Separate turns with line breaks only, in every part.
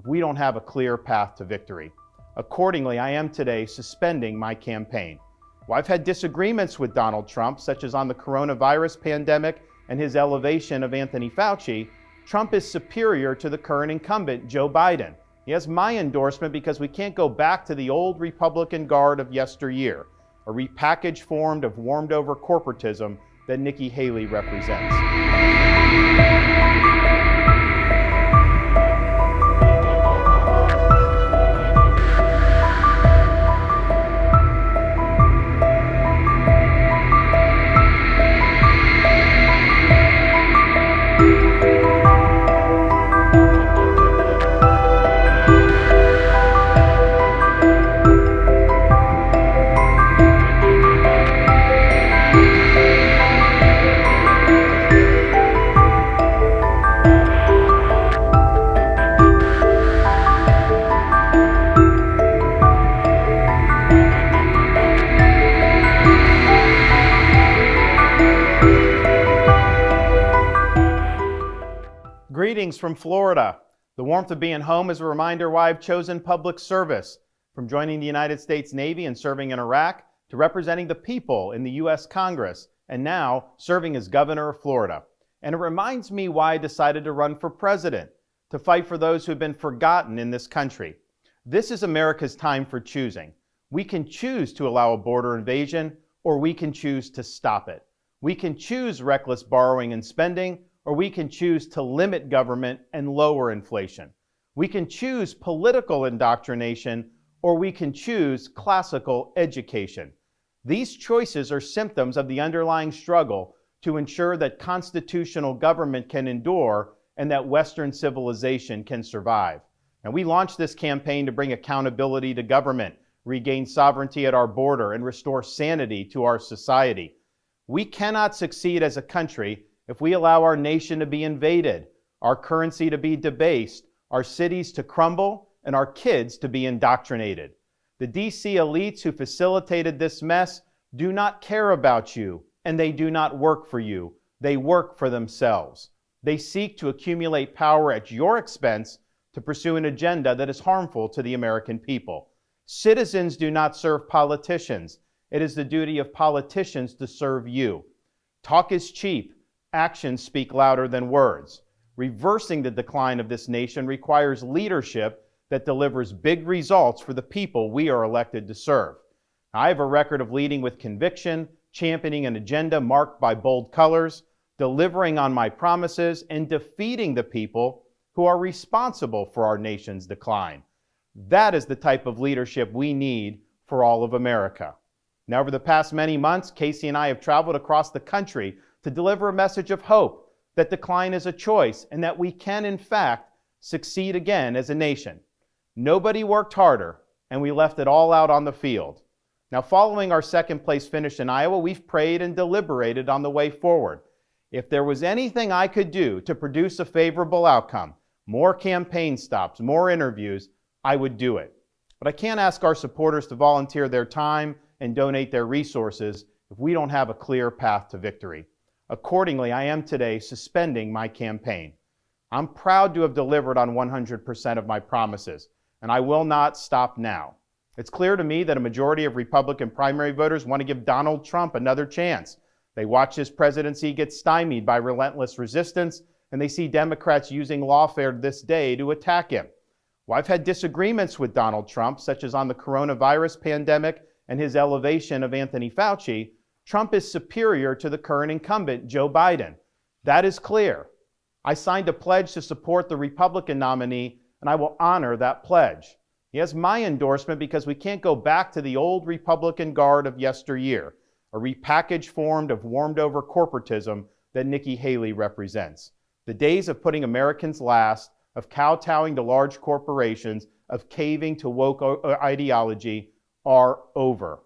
if we don't have a clear path to victory. Accordingly, I am today suspending my campaign. Well, I've had disagreements with Donald Trump, such as on the coronavirus pandemic and his elevation of Anthony Fauci. Trump is superior to the current incumbent, Joe Biden. He has my endorsement because we can't go back to the old Republican guard of yesteryear, a repackaged form of warmed-over corporatism that Nikki Haley represents. Greetings from Florida. The warmth of being home is a reminder why I've chosen public service, from joining the United States Navy and serving in Iraq, to representing the people in the U.S. Congress, and now serving as governor of Florida. And it reminds me why I decided to run for president, to fight for those who have been forgotten in this country. This is America's time for choosing. We can choose to allow a border invasion, or we can choose to stop it. We can choose reckless borrowing and spending, or we can choose to limit government and lower inflation. We can choose political indoctrination, or we can choose classical education. These choices are symptoms of the underlying struggle to ensure that constitutional government can endure and that Western civilization can survive. And we launched this campaign to bring accountability to government, regain sovereignty at our border, and restore sanity to our society. We cannot succeed as a country if we allow our nation to be invaded, our currency to be debased, our cities to crumble, and our kids to be indoctrinated. The DC elites who facilitated this mess do not care about you, and they do not work for you. They work for themselves. They seek to accumulate power at your expense to pursue an agenda that is harmful to the American people. Citizens do not serve politicians. It is the duty of politicians to serve you. Talk is cheap. Actions speak louder than words. Reversing the decline of this nation requires leadership that delivers big results for the people we are elected to serve. I have a record of leading with conviction, championing an agenda marked by bold colors, delivering on my promises, and defeating the people who are responsible for our nation's decline. That is the type of leadership we need for all of America. Now, over the past many months, Casey and I have traveled across the country to deliver a message of hope that decline is a choice and that we can, in fact, succeed again as a nation. Nobody worked harder, and we left it all out on the field. Now, following our second place finish in Iowa, we've prayed and deliberated on the way forward. If there was anything I could do to produce a favorable outcome, more campaign stops, more interviews, I would do it. But I can't ask our supporters to volunteer their time and donate their resources if we don't have a clear path to victory. Accordingly, I am today suspending my campaign. I'm proud to have delivered on 100% of my promises, and I will not stop now. It's clear to me that a majority of Republican primary voters want to give Donald Trump another chance. They watch his presidency get stymied by relentless resistance, and they see Democrats using lawfare this day to attack him. Well, I've had disagreements with Donald Trump, such as on the coronavirus pandemic and his elevation of Anthony Fauci. Trump is superior to the current incumbent, Joe Biden. That is clear. I signed a pledge to support the Republican nominee, and I will honor that pledge. He has my endorsement because we can't go back to the old Republican guard of yesteryear, a repackaged form of warmed-over corporatism that Nikki Haley represents. The days of putting Americans last, of kowtowing to large corporations, of caving to woke ideology are over.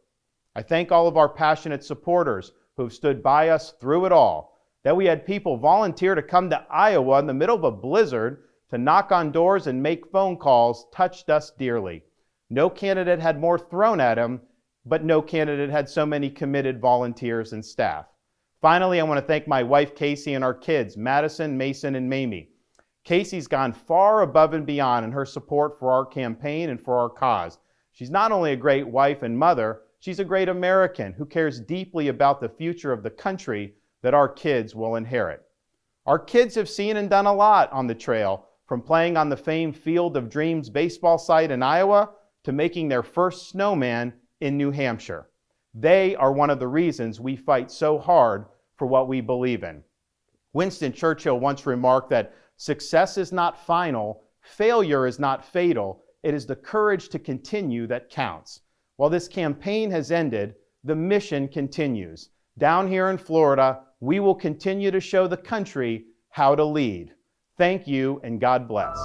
I thank all of our passionate supporters who have stood by us through it all. That we had people volunteer to come to Iowa in the middle of a blizzard to knock on doors and make phone calls touched us dearly. No candidate had more thrown at him, but no candidate had so many committed volunteers and staff. Finally, I want to thank my wife, Casey, and our kids, Madison, Mason, and Mamie. Casey's gone far above and beyond in her support for our campaign and for our cause. She's not only a great wife and mother, she's a great American who cares deeply about the future of the country that our kids will inherit. Our kids have seen and done a lot on the trail, from playing on the famed Field of Dreams baseball site in Iowa to making their first snowman in New Hampshire. They are one of the reasons we fight so hard for what we believe in. Winston Churchill once remarked that success is not final, failure is not fatal, it is the courage to continue that counts. While this campaign has ended, the mission continues. Down here in Florida, we will continue to show the country how to lead. Thank you, and God bless.